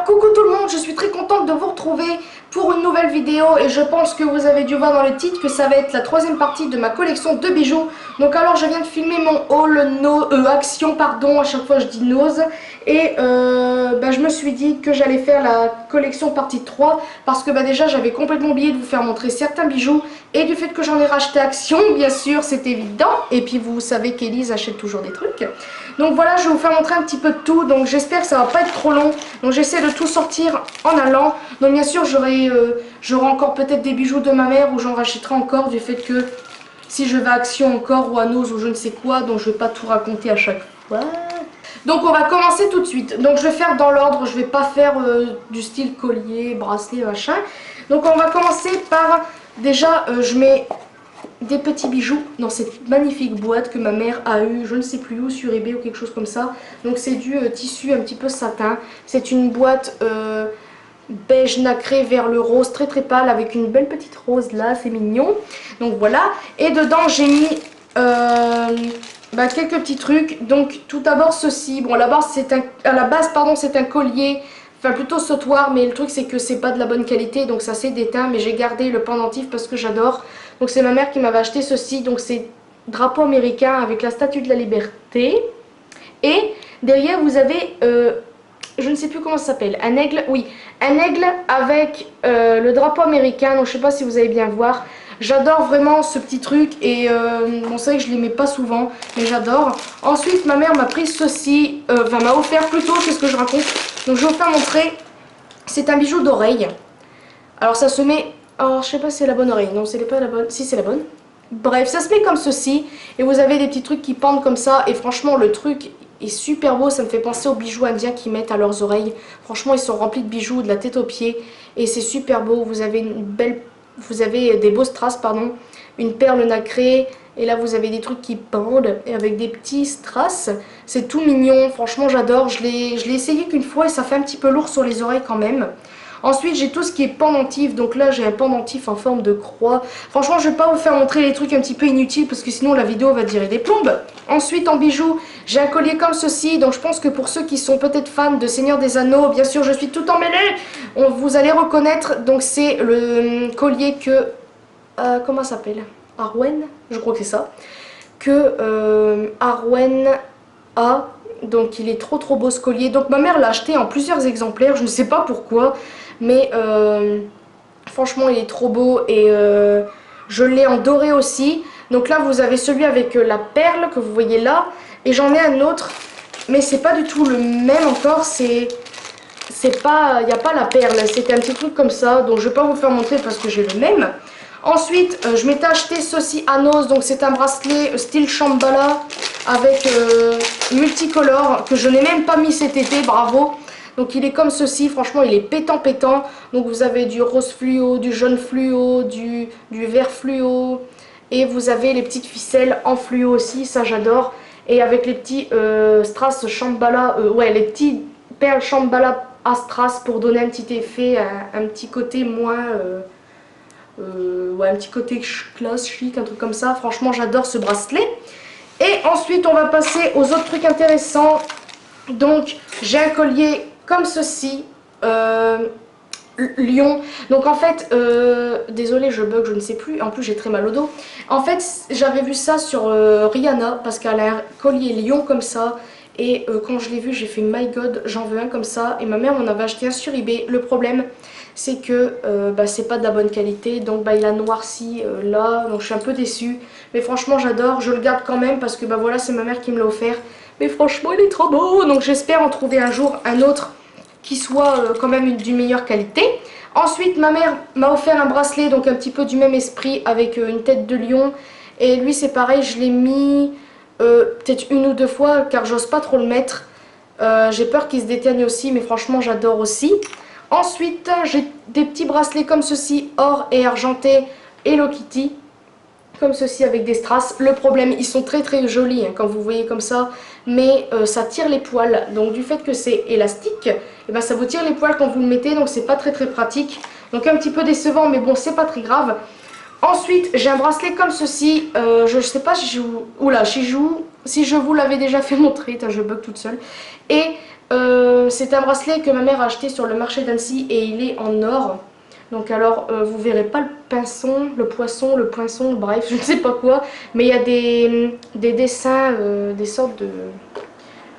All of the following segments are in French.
Alors coucou tout le monde, je suis très contente de vous retrouver pour une nouvelle vidéo et je pense que vous avez dû voir dans le titre que ça va être la troisième partie de ma collection de bijoux. Donc alors je viens de filmer mon haul action, pardon, à chaque fois je dis nose, et je me suis dit que j'allais faire la collection partie 3 parce que déjà j'avais complètement oublié de vous faire montrer certains bijoux et du fait que j'en ai racheté action, bien sûr c'est évident, et puis vous savez qu'Elise achète toujours des trucs. Donc voilà, je vais vous faire montrer un petit peu de tout, donc j'espère que ça va pas être trop long, donc j'essaie de tout sortir en allant. Donc bien sûr j'aurai encore peut-être des bijoux de ma mère ou j'en rachèterai encore du fait que si je vais à Action encore ou à Nose ou je ne sais quoi, donc je vais pas tout raconter à chaque fois. Donc on va commencer tout de suite, donc je vais faire dans l'ordre, je vais pas faire du style collier, bracelet, machin. Donc on va commencer par, déjà je mets des petits bijoux dans cette magnifique boîte que ma mère a eu, je ne sais plus où, sur eBay ou quelque chose comme ça. Donc c'est du tissu un petit peu satin. C'est une boîte beige nacré vers le rose, très très pâle, avec une belle petite rose là, c'est mignon. Donc voilà, et dedans j'ai mis quelques petits trucs. Donc tout d'abord ceci, bon à la base c'est un collier, enfin plutôt sautoir, mais le truc c'est que c'est pas de la bonne qualité, donc ça s'est déteint, mais j'ai gardé le pendentif parce que j'adore. Donc c'est ma mère qui m'avait acheté ceci, donc c'est drapeau américain avec la statue de la liberté. Et derrière vous avez, je ne sais plus comment ça s'appelle, un aigle, oui, un aigle avec le drapeau américain, donc je sais pas si vous allez bien voir. J'adore vraiment ce petit truc et bon c'est vrai que je les mets pas souvent, mais j'adore. Ensuite ma mère m'a pris ceci, m'a offert plutôt, c'est ce que je raconte. Donc je vais vous faire montrer, c'est un bijou d'oreille. Alors ça se met... Alors, je sais pas si c'est la bonne oreille. Non, c'est pas la bonne. Si, c'est la bonne. Bref, ça se met comme ceci. Et vous avez des petits trucs qui pendent comme ça. Et franchement, le truc est super beau. Ça me fait penser aux bijoux indiens qu'ils mettent à leurs oreilles. Franchement, ils sont remplis de bijoux de la tête aux pieds. Et c'est super beau. Vous avez des beaux strass, pardon. Une perle nacrée. Et là, vous avez des trucs qui pendent. Et avec des petits strass. C'est tout mignon. Franchement, j'adore. Je l'ai essayé qu'une fois. Et ça fait un petit peu lourd sur les oreilles quand même. Ensuite j'ai tout ce qui est pendentif, donc là j'ai un pendentif en forme de croix. Franchement je vais pas vous faire montrer les trucs un petit peu inutiles parce que sinon la vidéo va durer des plombes. Ensuite en bijoux j'ai un collier comme ceci, donc je pense que pour ceux qui sont peut-être fans de Seigneur des Anneaux, bien sûr je suis tout emmêlée, vous allez reconnaître, donc c'est le collier que, comment ça s'appelle, Arwen, je crois que c'est ça, que Arwen a. Donc il est trop beau ce collier. Donc ma mère l'a acheté en plusieurs exemplaires, je ne sais pas pourquoi. Mais franchement il est trop beau et je l'ai en doré aussi. Donc là vous avez celui avec la perle que vous voyez là. Et j'en ai un autre, mais c'est pas du tout le même encore. Il n'y a pas la perle, c'était un petit truc comme ça. Donc je vais pas vous faire montrer parce que j'ai le même. Ensuite je m'étais acheté ceci à Nose, donc c'est un bracelet style Shambhala avec multicolore que je n'ai même pas mis cet été, bravo. Donc il est comme ceci, franchement il est pétant. Donc vous avez du rose fluo, du jaune fluo, du vert fluo. Et vous avez les petites ficelles en fluo aussi, ça j'adore. Et avec les petits strass Shambhala, les petits perles Shambhala à strass pour donner un petit effet, un petit côté moins... un petit côté classe, chic, un truc comme ça. Franchement j'adore ce bracelet. Et ensuite on va passer aux autres trucs intéressants. Donc j'ai un collier comme ceci, lion. Donc en fait, désolé je bug, je ne sais plus, en plus j'ai très mal au dos. En fait j'avais vu ça sur Rihanna parce qu'elle a un collier lion comme ça. Et quand je l'ai vu j'ai fait my god, j'en veux un comme ça. Et ma mère m'en avait acheté un sur eBay. Le problème c'est que c'est pas de la bonne qualité, donc il a noirci là, donc je suis un peu déçue. Mais franchement j'adore, je le garde quand même parce que voilà, c'est ma mère qui me l'a offert. Mais franchement il est trop beau, donc j'espère en trouver un jour un autre qui soit quand même d'une meilleure qualité. Ensuite ma mère m'a offert un bracelet, donc un petit peu du même esprit avec une tête de lion. Et lui c'est pareil, je l'ai mis peut-être une ou deux fois car j'ose pas trop le mettre. J'ai peur qu'il se déteigne aussi, mais franchement j'adore aussi. Ensuite, j'ai des petits bracelets comme ceci, or et argenté, Hello Kitty, comme ceci avec des strass. Le problème, ils sont très jolis quand vous voyez comme ça, mais ça tire les poils. Donc du fait que c'est élastique, ça vous tire les poils quand vous le mettez, donc c'est pas très pratique. Donc un petit peu décevant, mais bon, c'est pas très grave. Ensuite, j'ai un bracelet comme ceci, je sais pas si je vous... Oula, si je vous l'avais déjà fait montrer, je bug toute seule. Et c'est un bracelet que ma mère a acheté sur le marché d'Annecy et il est en or. Donc alors vous verrez pas le pinson, le poinçon, bref je ne sais pas quoi. Mais il y a des dessins, des sortes de,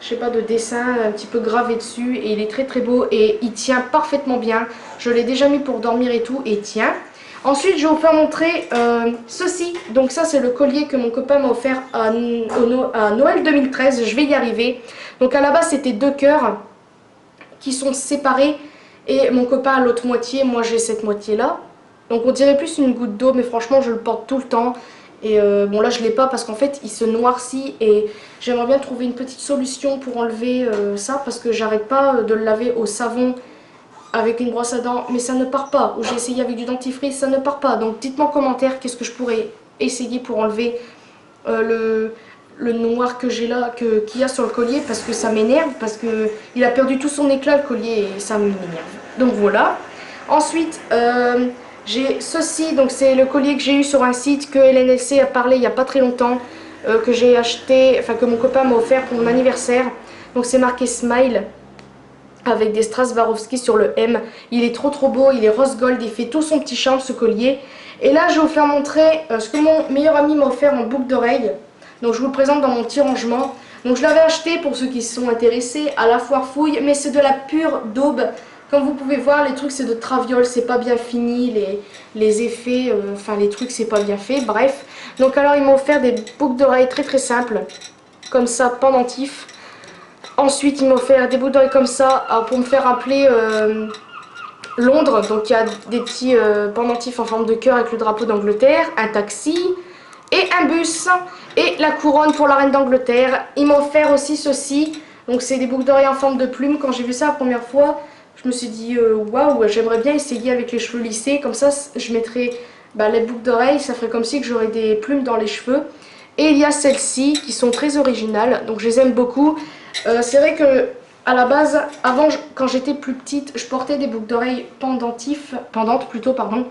je sais pas, de dessins un petit peu gravés dessus. Et il est très très beau et il tient parfaitement bien. Je l'ai déjà mis pour dormir et tout et il tient. Ensuite je vais vous faire montrer ceci. Donc ça c'est le collier que mon copain m'a offert à Noël 2013. Je vais y arriver. Donc à la base c'était 2 cœurs qui sont séparés. Et mon copain a l'autre moitié, moi j'ai cette moitié là. Donc on dirait plus une goutte d'eau, mais franchement je le porte tout le temps. Et bon là je l'ai pas parce qu'en fait il se noircit et j'aimerais bien trouver une petite solution pour enlever ça. Parce que j'arrête pas de le laver au savon avec une brosse à dents, mais ça ne part pas. Ou j'ai essayé avec du dentifrice, ça ne part pas. Donc dites-moi en commentaire qu'est-ce que je pourrais essayer pour enlever le noir que j'ai là, qu'il y a sur le collier, parce que ça m'énerve, parce que il a perdu tout son éclat le collier et ça m'énerve. Donc voilà. Ensuite j'ai ceci, donc c'est le collier que j'ai eu sur un site que LNLC a parlé il n'y a pas très longtemps, que j'ai acheté, enfin que mon copain m'a offert pour mon anniversaire. Donc c'est marqué Smile avec des strass Swarovski sur le M. Il est trop beau, il est rose gold, il fait tout son petit charme ce collier. Et là je vais vous faire montrer ce que mon meilleur ami m'a offert en boucle d'oreille. Donc je vous le présente dans mon petit rangement. Donc je l'avais acheté pour ceux qui se sont intéressés à la foire fouille, mais c'est de la pure daube. Comme vous pouvez voir, les trucs c'est de traviole, c'est pas bien fini, les effets, enfin les trucs c'est pas bien fait, bref. Donc alors il m'a offert des boucles d'oreilles très simples, comme ça, pendentifs. Ensuite il m'a offert des boucles d'oreilles comme ça, pour me faire rappeler Londres. Donc il y a des petits pendentifs en forme de cœur avec le drapeau d'Angleterre, un taxi et un bus et la couronne pour la reine d'Angleterre. Il m'a offert aussi ceci, donc c'est des boucles d'oreilles en forme de plume. Quand j'ai vu ça la première fois, je me suis dit waouh, j'aimerais bien essayer avec les cheveux lissés, comme ça je mettrais les boucles d'oreilles, ça ferait comme si que j'aurais des plumes dans les cheveux. Et il y a celles-ci qui sont très originales, donc je les aime beaucoup. C'est vrai que à la base, avant, quand j'étais plus petite, je portais des boucles d'oreilles pendantes plutôt, pardon.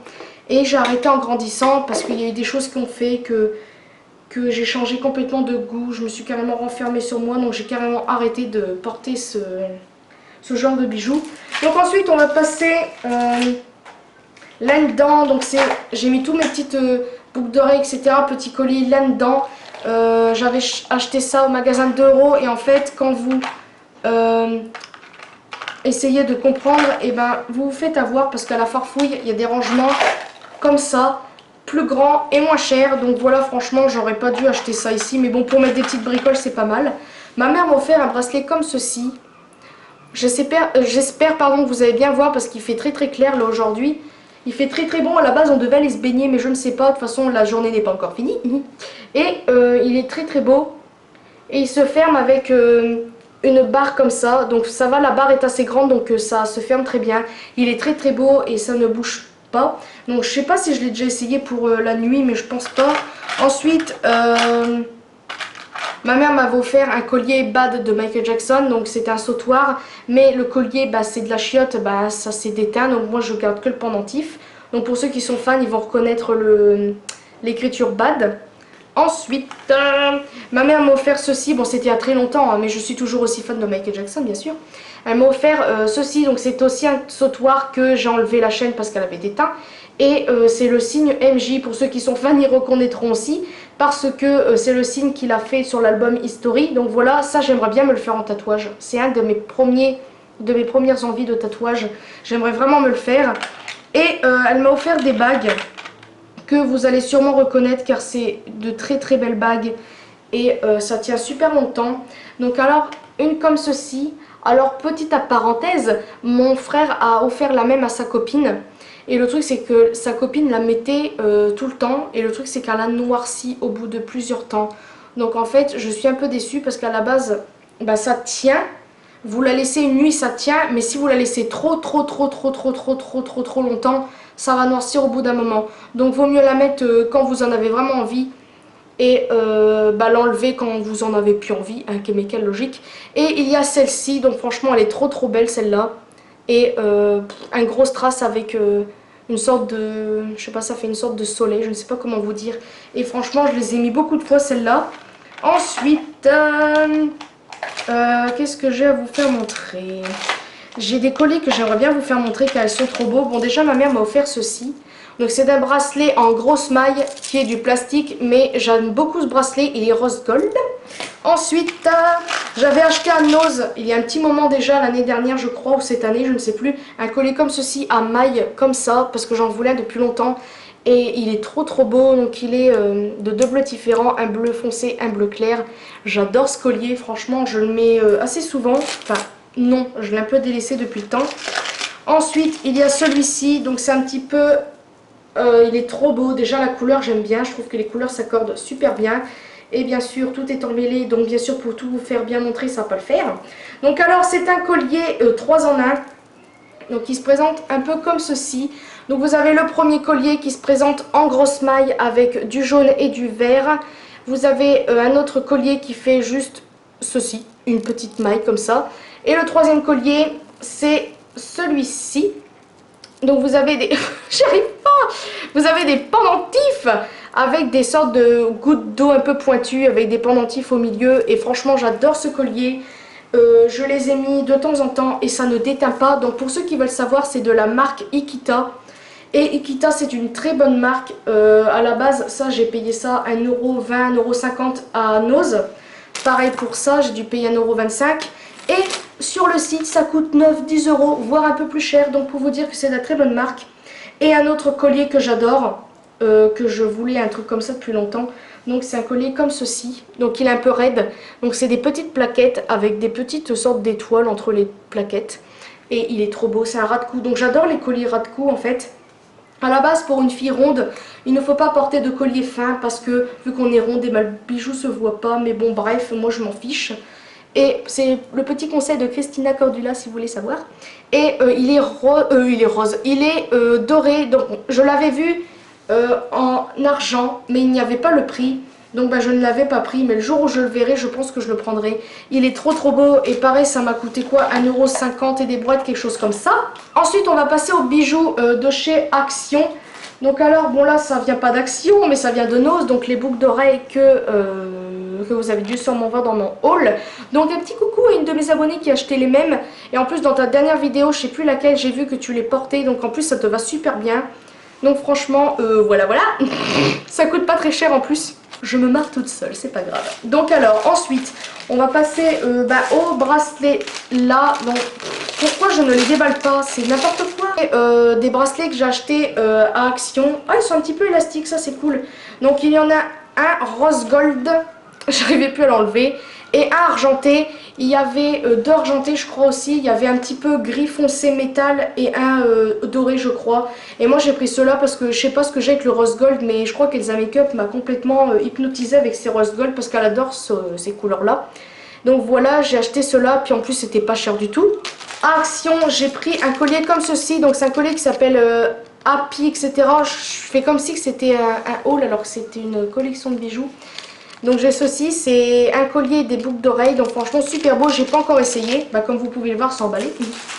Et j'ai arrêté en grandissant parce qu'il y a eu des choses qui ont fait que j'ai changé complètement de goût. Je me suis carrément renfermée sur moi, donc j'ai carrément arrêté de porter ce genre de bijoux. Donc ensuite, on va passer là-dedans. Donc j'ai mis tous mes petites boucles d'oreilles, etc. Petit collier là-dedans. J'avais acheté ça au magasin de 2 € et en fait, quand vous essayez de comprendre, et vous vous faites avoir parce qu'à la farfouille, il y a des rangements comme ça, plus grand et moins cher. Donc voilà, franchement j'aurais pas dû acheter ça ici, mais bon, pour mettre des petites bricoles c'est pas mal. Ma mère m'a offert un bracelet comme ceci. J'espère pardon que vous allez bien voir parce qu'il fait très clair là aujourd'hui. Il fait très bon. À la base on devait aller se baigner, mais je ne sais pas, de toute façon la journée n'est pas encore finie. Et il est très beau et il se ferme avec une barre comme ça. Donc ça va, la barre est assez grande, donc ça se ferme très bien. Il est très beau et ça ne bouge pas. Donc je sais pas si je l'ai déjà essayé pour la nuit, mais je pense pas. Ensuite ma mère m'avait offert un collier Bad de Michael Jackson. Donc c'est un sautoir, mais le collier c'est de la chiotte, ça s'est déteint. Donc moi je garde que le pendentif. Donc pour ceux qui sont fans, ils vont reconnaître l'écriture Bad. Ensuite, ma mère m'a offert ceci. Bon, c'était il y a très longtemps, hein, mais je suis toujours aussi fan de Michael Jackson, bien sûr. Elle m'a offert ceci. Donc c'est aussi un sautoir que j'ai enlevé la chaîne parce qu'elle avait déteint. Et c'est le signe MJ. Pour ceux qui sont fans, ils reconnaîtront aussi. Parce que c'est le signe qu'il a fait sur l'album History. Donc voilà, ça j'aimerais bien me le faire en tatouage. C'est un de mes premières envies de tatouage. J'aimerais vraiment me le faire. Et elle m'a offert des bagues que vous allez sûrement reconnaître car c'est de très belles bagues et ça tient super longtemps. Donc alors une comme ceci. Alors petite parenthèse, mon frère a offert la même à sa copine et le truc c'est que sa copine la mettait tout le temps et le truc c'est qu'elle a noirci au bout de plusieurs temps. Donc en fait je suis un peu déçue parce qu'à la base ça tient. Vous la laissez une nuit ça tient, mais si vous la laissez trop longtemps, ça va noircir au bout d'un moment. Donc vaut mieux la mettre quand vous en avez vraiment envie et l'enlever quand vous en avez plus envie, mais quelle logique. Et il y a celle-ci, donc franchement elle est trop belle celle-là. Et un gros strass avec une sorte de, je sais pas, ça fait une sorte de soleil, je ne sais pas comment vous dire. Et franchement je les ai mis beaucoup de fois celle-là. Ensuite Qu'est-ce que j'ai à vous faire montrer? J'ai des colliers que j'aimerais bien vous faire montrer car elles sont trop beaux. Bon, déjà ma mère m'a offert ceci. Donc c'est un bracelet en grosse maille qui est du plastique, mais j'aime beaucoup ce bracelet, il est rose gold. Ensuite, j'avais acheté à Nose il y a un petit moment déjà, l'année dernière je crois, ou cette année, je ne sais plus, un collier comme ceci à maille comme ça, parce que j'en voulais depuis longtemps. Et il est trop beau, donc il est de deux bleus différents, un bleu foncé, un bleu clair. J'adore ce collier, franchement je le mets assez souvent, enfin non, je l'ai un peu délaissé depuis le temps. Ensuite il y a celui-ci, donc c'est un petit peu, il est trop beau, déjà la couleur j'aime bien, je trouve que les couleurs s'accordent super bien. Et bien sûr tout est emmêlé, donc bien sûr pour tout vous faire bien montrer ça va pas le faire. Donc alors c'est un collier 3 en 1. Donc il se présente un peu comme ceci. Donc vous avez le premier collier qui se présente en grosse maille avec du jaune et du vert. Vous avez un autre collier qui fait juste ceci, une petite maille comme ça. Et le troisième collier c'est celui-ci. Donc vous avez des... J'arrive pas. Vous avez des pendentifs avec des sortes de gouttes d'eau un peu pointues, avec des pendentifs au milieu. Et franchement j'adore ce collier. Je les ai mis de temps en temps et ça ne déteint pas. Donc pour ceux qui veulent savoir, c'est de la marque Ikita. Et Ikita c'est une très bonne marque. À la base, ça j'ai payé ça 1,20 €, 1,50 € à Nose. Pareil pour ça, j'ai dû payer 1,25 €. Et sur le site, ça coûte 9-10 €, voire un peu plus cher. Donc pour vous dire que c'est de la très bonne marque. Et un autre collier que j'adore, que je voulais un truc comme ça depuis longtemps. Donc c'est un collier comme ceci, donc il est un peu raide, donc c'est des petites plaquettes avec des petites sortes d'étoiles entre les plaquettes. Et il est trop beau, c'est un ras de cou, donc j'adore les colliers ras de cou en fait. À la base pour une fille ronde, il ne faut pas porter de collier fin parce que vu qu'on est ronde, et ben, le bijou se voit pas, mais bon bref, moi je m'en fiche. Et c'est le petit conseil de Christina Cordula si vous voulez savoir. Et il est rose, il est doré, donc je l'avais vu en argent, mais il n'y avait pas le prix. Donc bah, je ne l'avais pas pris, mais le jour où je le verrai, je pense que je le prendrai. Il est trop beau et pareil, ça m'a coûté quoi, 1,50 € et des brouettes, quelque chose comme ça. Ensuite, on va passer aux bijoux de chez Action. Donc alors, bon là, ça vient pas d'Action, mais ça vient de Nose, donc les boucles d'oreilles que vous avez dû sûrement voir dans mon haul. Donc un petit coucou à une de mes abonnées qui a acheté les mêmes. Et en plus, dans ta dernière vidéo, je sais plus laquelle, j'ai vu que tu les portais, donc en plus, ça te va super bien. Donc franchement, voilà. Ça coûte pas très cher en plus. Je me marre toute seule, c'est pas grave. Donc alors, ensuite, on va passer au bracelet là. Donc, pourquoi je ne les déballe pas? C'est n'importe quoi. Et, des bracelets que j'ai achetés à Action. Ah, ils sont un petit peu élastiques, ça c'est cool. Donc il y en a un rose gold. J'arrivais plus à l'enlever. Et un argenté, il y avait deux argentés je crois aussi, il y avait un petit peu gris foncé métal et un doré je crois. Et moi j'ai pris ceux-là parce que je sais pas ce que j'ai avec le rose gold, mais je crois qu'Elsa Makeup m'a complètement hypnotisée avec ces rose gold parce qu'elle adore ces couleurs là. Donc voilà, j'ai acheté ceux-là, puis en plus c'était pas cher du tout. À Action, j'ai pris un collier comme ceci, donc c'est un collier qui s'appelle Happy etc. Je fais comme si c'était un haul alors que c'était une collection de bijoux. Donc j'ai ceci, c'est un collier et des boucles d'oreilles, donc franchement super beau, j'ai pas encore essayé, comme vous pouvez le voir, c'est emballé.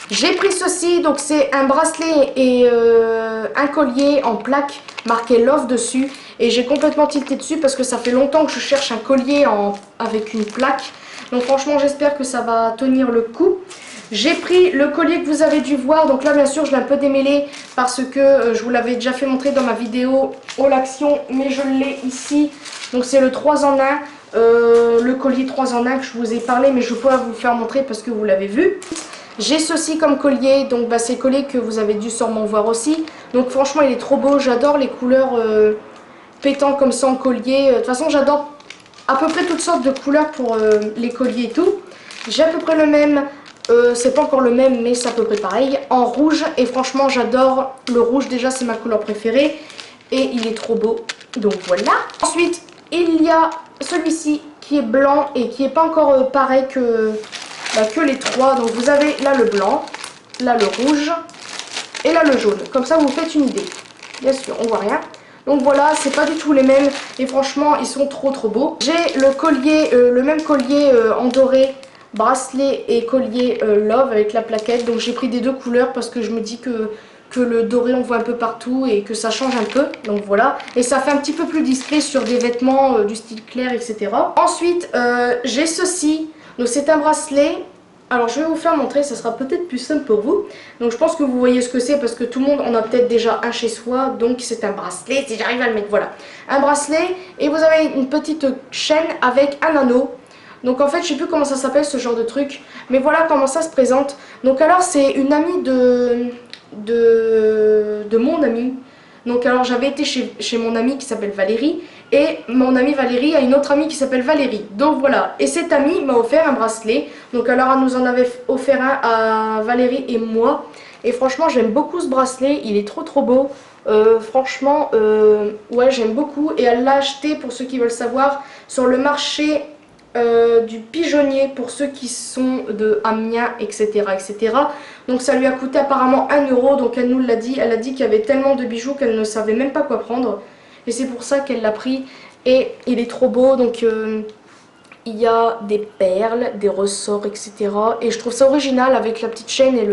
J'ai pris ceci, donc c'est un bracelet et un collier en plaque marqué Love dessus. Et j'ai complètement tilté dessus parce que ça fait longtemps que je cherche un collier avec une plaque. Donc franchement j'espère que ça va tenir le coup. J'ai pris le collier que vous avez dû voir, donc là bien sûr je l'ai un peu démêlé parce que je vous l'avais déjà fait montrer dans ma vidéo Haul Action, mais je l'ai ici. Donc c'est le 3 en 1, le collier 3 en 1 que je vous ai parlé, mais je peux vous le faire montrer parce que vous l'avez vu. J'ai ceci comme collier, donc c'est le collier que vous avez dû sûrement voir aussi. Donc franchement il est trop beau, j'adore les couleurs pétant comme ça en collier. De toute façon j'adore à peu près toutes sortes de couleurs pour les colliers et tout. J'ai à peu près le même. C'est pas encore le même mais c'est à peu près pareil en rouge et franchement j'adore le rouge, déjà c'est ma couleur préférée et il est trop beau, donc voilà. Ensuite il y a celui-ci qui est blanc et qui est pas encore pareil que les trois. Donc vous avez là le blanc, là le rouge et là le jaune, comme ça vous faites une idée. Bien sûr on voit rien. Donc voilà, c'est pas du tout les mêmes et franchement ils sont trop beaux. J'ai le collier, le même collier en doré, bracelet et collier Love avec la plaquette. Donc j'ai pris des deux couleurs parce que je me dis que le doré on voit un peu partout et que ça change un peu. Donc voilà, et ça fait un petit peu plus discret sur des vêtements du style clair etc. Ensuite j'ai ceci. Donc c'est un bracelet. Alors je vais vous faire montrer, ça sera peut-être plus simple pour vous. Donc je pense que vous voyez ce que c'est parce que tout le monde en a peut-être déjà un chez soi. Donc c'est un bracelet, si j'arrive à le mettre, voilà. Un bracelet et vous avez une petite chaîne avec un anneau. Donc en fait je sais plus comment ça s'appelle ce genre de truc. Mais voilà comment ça se présente. Donc alors c'est une amie de mon ami. Donc alors j'avais été chez mon amie qui s'appelle Valérie. Et mon amie Valérie a une autre amie qui s'appelle Valérie. Donc voilà. Et cette amie m'a offert un bracelet. Donc alors elle nous en avait offert un à Valérie et moi. Et franchement j'aime beaucoup ce bracelet. Il est trop beau. Franchement ouais j'aime beaucoup. Et elle l'a acheté pour ceux qui veulent savoir sur le marché du pigeonnier pour ceux qui sont de Amiens, etc. Donc ça lui a coûté apparemment 1 euro. Donc elle nous l'a dit. Elle a dit qu'il y avait tellement de bijoux qu'elle ne savait même pas quoi prendre. Et c'est pour ça qu'elle l'a pris. Et il est trop beau. Donc il y a des perles, des ressorts, etc. Et je trouve ça original avec la petite chaîne et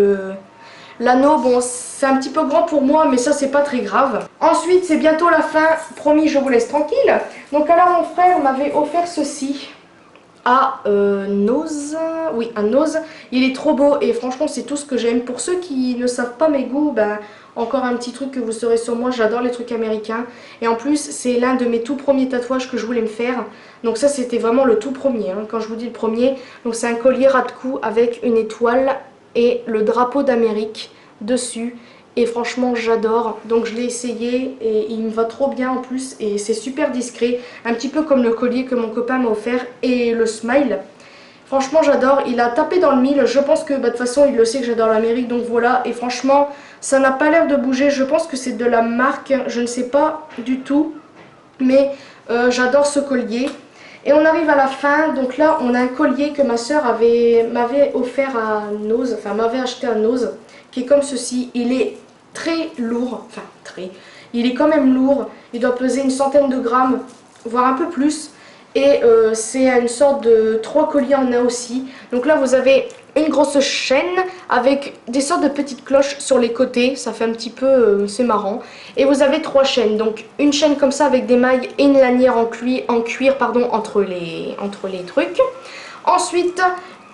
l'anneau. Bon, c'est un petit peu grand pour moi, mais ça c'est pas très grave. Ensuite, c'est bientôt la fin. Promis, je vous laisse tranquille. Donc alors mon frère m'avait offert ceci. À Nose, oui à Nose, il est trop beau et franchement c'est tout ce que j'aime. Pour ceux qui ne savent pas mes goûts, ben, encore un petit truc que vous saurez sur moi, j'adore les trucs américains. Et en plus c'est l'un de mes tout premiers tatouages que je voulais me faire. Donc ça c'était vraiment le tout premier, hein, quand je vous dis le premier. Donc c'est un collier ras de cou avec une étoile et le drapeau d'Amérique dessus. Et franchement j'adore, donc je l'ai essayé et il me va trop bien en plus et c'est super discret, un petit peu comme le collier que mon copain m'a offert et le smile. Franchement j'adore, il a tapé dans le mille, je pense que de toute façon il le sait que j'adore l'Amérique, donc voilà. Et franchement ça n'a pas l'air de bouger, je pense que c'est de la marque, je ne sais pas du tout, mais j'adore ce collier. Et on arrive à la fin, donc là on a un collier que ma soeur m'avait offert à Nose, enfin m'avait acheté à Nose, qui est comme ceci. Il est très lourd, enfin il est quand même lourd, il doit peser une centaine de grammes, voire un peu plus. Et c'est une sorte de 3 colliers en un aussi. Donc là vous avez une grosse chaîne avec des sortes de petites cloches sur les côtés, ça fait un petit peu, c'est marrant. Et vous avez 3 chaînes, donc une chaîne comme ça avec des mailles et une lanière en cuir pardon, entre les trucs. Ensuite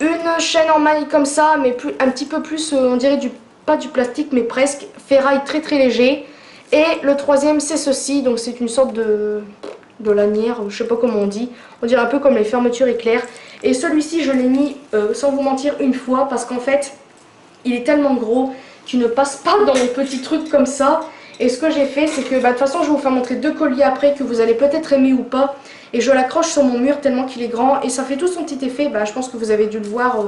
une chaîne en maille comme ça, mais un petit peu plus, on dirait pas du plastique mais presque, ferraille très léger. Et le troisième c'est ceci, donc c'est une sorte de lanière, je sais pas comment on dit, on dirait un peu comme les fermetures éclairs. Et celui-ci je l'ai mis sans vous mentir une fois parce qu'en fait il est tellement gros qu'il ne passe pas dans les petits trucs comme ça. Et ce que j'ai fait c'est que de toute façon je vais vous faire montrer 2 colliers après que vous allez peut-être aimer ou pas. Et je l'accroche sur mon mur tellement qu'il est grand et ça fait tout son petit effet. Je pense que vous avez dû le voir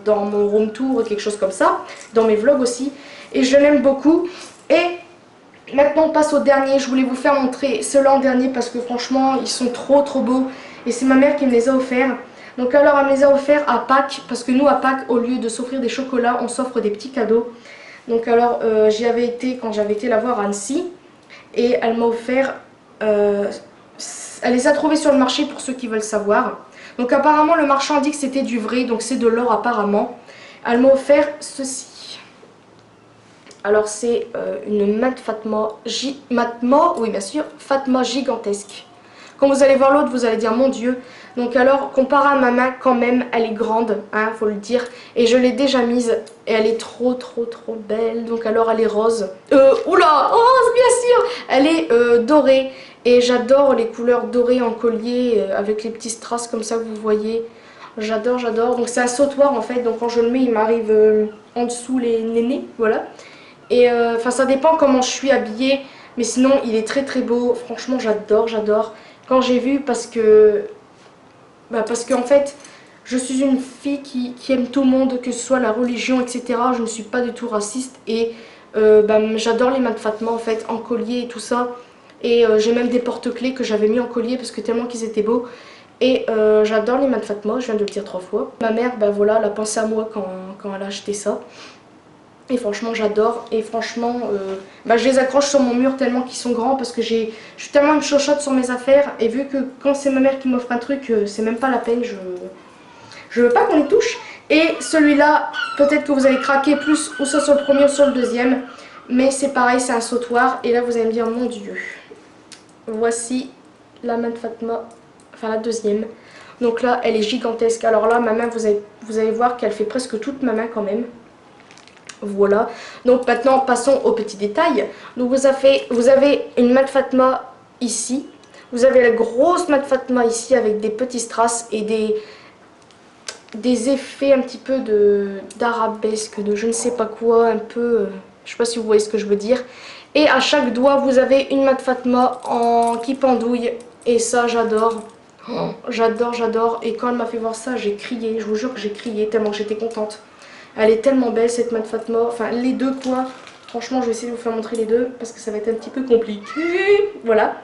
dans mon room tour, quelque chose comme ça, dans mes vlogs aussi. Et je l'aime beaucoup. Et maintenant on passe au dernier, je voulais vous faire montrer ceux-là en dernier parce que franchement ils sont trop beaux. Et c'est ma mère qui me les a offerts. Donc alors elle me les a offerts à Pâques, parce que nous à Pâques au lieu de s'offrir des chocolats on s'offre des petits cadeaux. Donc alors j'y avais été quand j'avais été la voir à Annecy. Et elle m'a offert, elle les a trouvés sur le marché pour ceux qui veulent savoir. Donc apparemment le marchand dit que c'était du vrai, donc c'est de l'or apparemment. Elle m'a offert ceci. Alors c'est une Mad Fatma, oui bien sûr, Fatma gigantesque. Quand vous allez voir l'autre, vous allez dire mon Dieu. Donc alors, comparé à ma main, quand même, elle est grande, hein, faut le dire. Et je l'ai déjà mise et elle est trop belle. Donc alors, elle est rose. Oula, oh, bien sûr. Elle est dorée. Et j'adore les couleurs dorées en collier avec les petits strass comme ça que vous voyez. J'adore. Donc c'est un sautoir en fait. Donc quand je le mets, il m'arrive en dessous les nénés, voilà. Et enfin, ça dépend comment je suis habillée. Mais sinon, il est très beau. Franchement, j'adore. Quand j'ai vu, parce que en fait je suis une fille qui aime tout le monde, que ce soit la religion etc. Je ne suis pas du tout raciste et j'adore les Mad Fatma en fait, en collier et tout ça. Et j'ai même des porte-clés que j'avais mis en collier parce que tellement qu'ils étaient beaux. Et j'adore les Mad Fatma, je viens de le dire 3 fois. Ma mère voilà, elle a pensé à moi quand elle a acheté ça. Et franchement j'adore, et franchement je les accroche sur mon mur tellement qu'ils sont grands parce que je suis tellement une chochotte sur mes affaires. Et vu que quand c'est ma mère qui m'offre un truc, c'est même pas la peine, je veux pas qu'on les touche. Et celui-là, peut-être que vous allez craquer plus ou soit sur le premier ou sur le deuxième. Mais c'est pareil, c'est un sautoir. Et là vous allez me dire mon Dieu. Voici la Mad Fatma, enfin la deuxième. Donc là, elle est gigantesque. Alors là, ma main, vous allez voir qu'elle fait presque toute ma main quand même. Voilà. Donc maintenant, passons aux petits détails. Donc vous avez une mat Fatma ici. Vous avez la grosse mat Fatma ici avec des petits strass et des effets un petit peu d'arabesque, de je ne sais pas quoi, un peu... je sais pas si vous voyez ce que je veux dire. Et à chaque doigt, vous avez une mat Fatma qui pendouille. Et ça, j'adore. Oh, j'adore, j'adore. Et quand elle m'a fait voir ça, j'ai crié. Je vous jure que j'ai crié tellement que j'étais contente. Elle est tellement belle cette mat Fatma. Enfin, les deux quoi. Franchement, je vais essayer de vous faire montrer les deux parce que ça va être un petit peu compliqué. Voilà.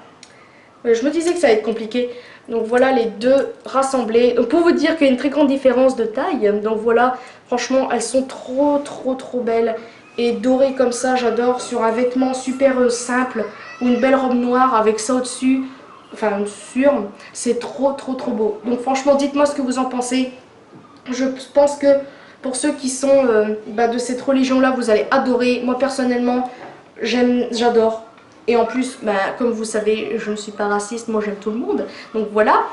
Je me disais que ça allait être compliqué. Donc voilà les deux rassemblés. Donc pour vous dire qu'il y a une très grande différence de taille. Donc voilà, franchement, elles sont trop, trop, trop belles. Et dorées comme ça, j'adore. Sur un vêtement super simple ou une belle robe noire avec ça au-dessus. Enfin, sur. C'est trop, trop, trop beau. Donc franchement, dites-moi ce que vous en pensez. Je pense que pour ceux qui sont de cette religion-là, vous allez adorer. Moi, personnellement, j'adore. Et en plus, comme vous savez, je ne suis pas raciste, moi j'aime tout le monde. Donc voilà.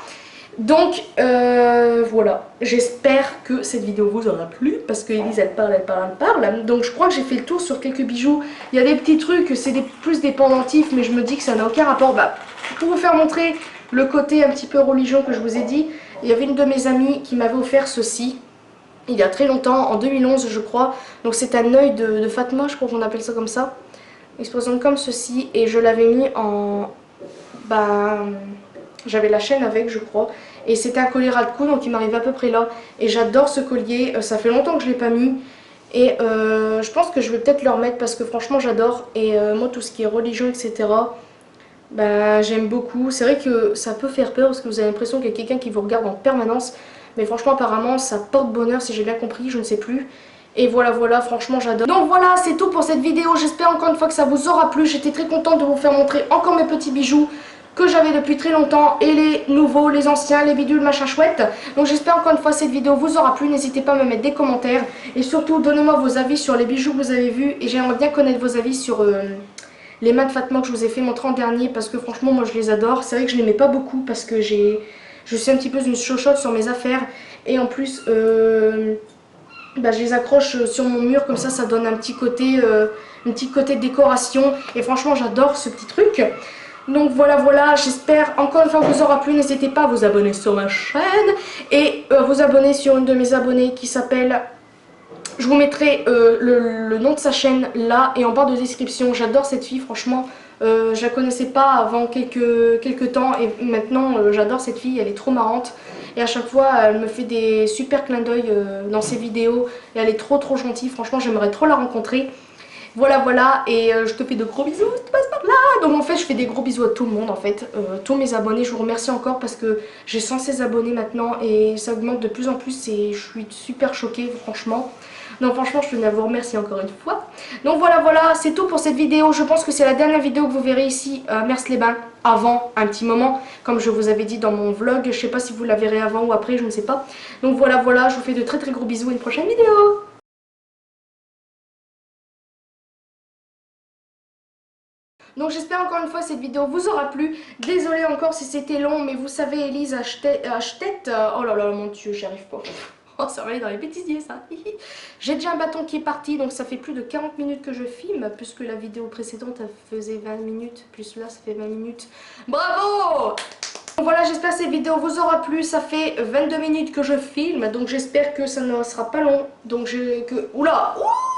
Donc voilà. J'espère que cette vidéo vous aura plu. Parce que Elise, elle parle, elle parle, elle parle. Donc je crois que j'ai fait le tour sur quelques bijoux. Il y a des petits trucs, c'est plus des pendentifs, mais je me dis que ça n'a aucun rapport. Pour vous faire montrer le côté un petit peu religion que je vous ai dit, il y avait une de mes amies qui m'avait offert ceci. Il y a très longtemps, en 2011 je crois. Donc c'est un œil de Fatma, je crois qu'on appelle ça comme ça. Il se présente comme ceci et je l'avais mis en... j'avais la chaîne avec je crois. Et c'était un collier ras de cou donc il m'arrive à peu près là. Et j'adore ce collier, ça fait longtemps que je ne l'ai pas mis. Et je pense que je vais peut-être le remettre parce que franchement j'adore. Et moi tout ce qui est religion etc. J'aime beaucoup. C'est vrai que ça peut faire peur parce que vous avez l'impression qu'il y a quelqu'un qui vous regarde en permanence. Mais franchement apparemment ça porte bonheur si j'ai bien compris, je ne sais plus. Et voilà, voilà, franchement j'adore. Donc voilà, c'est tout pour cette vidéo. J'espère encore une fois que ça vous aura plu. J'étais très contente de vous faire montrer encore mes petits bijoux que j'avais depuis très longtemps. Et les nouveaux, les anciens, les bidules, machin chouette. Donc j'espère encore une fois que cette vidéo vous aura plu. N'hésitez pas à me mettre des commentaires. Et surtout, donnez-moi vos avis sur les bijoux que vous avez vus. Et j'aimerais bien connaître vos avis sur les mat Fatma que je vous ai fait montrer en dernier. Parce que franchement, moi je les adore. C'est vrai que je n'aimais pas beaucoup parce que je suis un petit peu une chochotte sur mes affaires. Et en plus... je les accroche sur mon mur comme ça donne un petit côté décoration et franchement j'adore ce petit truc. Donc voilà, voilà, j'espère encore une fois que vous aura plu. N'hésitez pas à vous abonner sur ma chaîne et vous abonner sur une de mes abonnées qui s'appelle... Je vous mettrai le nom de sa chaîne là et en barre de description. J'adore cette fille, franchement. Je la connaissais pas avant quelques temps et maintenant j'adore cette fille, elle est trop marrante. Et à chaque fois elle me fait des super clins d'œil dans ses vidéos et elle est trop trop gentille, franchement j'aimerais trop la rencontrer. Voilà voilà et je te fais de gros bisous, tu passes par là. Donc en fait je fais des gros bisous à tout le monde en fait, tous mes abonnés, je vous remercie encore parce que j'ai 116 abonnés maintenant et ça augmente de plus en plus et je suis super choquée franchement. Donc franchement je tenais à vous remercier encore une fois. Donc voilà voilà, c'est tout pour cette vidéo. Je pense que c'est la dernière vidéo que vous verrez ici à Mers-les-Bains avant un petit moment. Comme je vous avais dit dans mon vlog. Je sais pas si vous la verrez avant ou après, je ne sais pas. Donc voilà voilà, je vous fais de très très gros bisous à une prochaine vidéo. Donc j'espère encore une fois que cette vidéo vous aura plu. Désolée encore si c'était long, mais vous savez Elise achetait... oh là là mon dieu, j'y arrive pas. Oh, ça va aller dans les bêtisiers ça. J'ai déjà un bâton qui est parti, donc ça fait plus de 40 minutes que je filme, puisque la vidéo précédente elle faisait 20 minutes, plus là ça fait 20 minutes. Bravo! Donc voilà, j'espère que cette vidéo vous aura plu. Ça fait 22 minutes que je filme, donc j'espère que ça ne sera pas long. Donc oula! Ouh!